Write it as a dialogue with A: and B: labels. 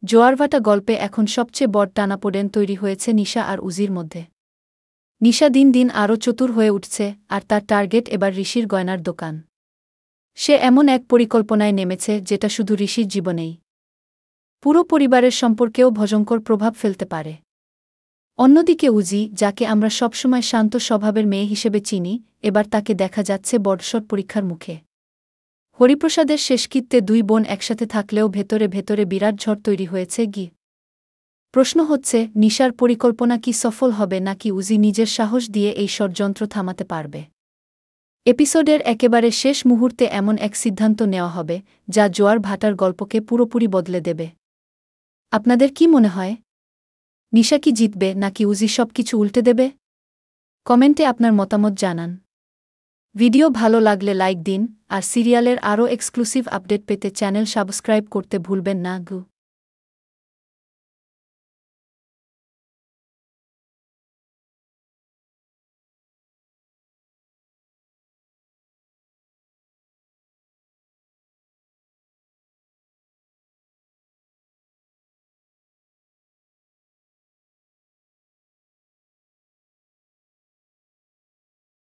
A: জোয়ারভাটা গল্পে এখন সবচেয়ে বড় টানাপোড়েন তৈরি হয়েছে নিশা আর উজির মধ্যে। নিশা দিন দিন আরও চতুর হয়ে উঠছে, আর তার টার্গেট এবার ঋষির গয়নার দোকান। সে এমন এক পরিকল্পনায় নেমেছে যেটা শুধু ঋষির জীবনেই, পুরো পরিবারের সম্পর্কেও ভয়ঙ্কর প্রভাব ফেলতে পারে। অন্যদিকে উজি, যাকে আমরা সবসময় শান্ত স্বভাবের মেয়ে হিসেবে চিনি, এবার তাকে দেখা যাচ্ছে বড়সড় পরীক্ষার মুখে। হরিপ্রসাদের শেষকৃত্যে দুই বোন একসাথে থাকলেও ভেতরে ভেতরে বিরাট ঝড় তৈরি হয়েছে। প্রশ্ন হচ্ছে, নিশার পরিকল্পনা কি সফল হবে, নাকি উজি নিজের সাহস দিয়ে এই ষড়যন্ত্র থামাতে পারবে? এপিসোডের একেবারে শেষ মুহূর্তে এমন এক সিদ্ধান্ত নেওয়া হবে যা জোয়ার ভাটার গল্পকে পুরোপুরি বদলে দেবে। আপনাদের কি মনে হয়, নিশা কি জিতবে, নাকি উজি সবকিছু উল্টে দেবে? কমেন্টে আপনার মতামত জানান। ভিডিও ভালো লাগলে লাইক দিন, আর সিরিয়ালের আরও এক্সক্লুসিভ আপডেট পেতে চ্যানেল সাবস্ক্রাইব করতে ভুলবেন না।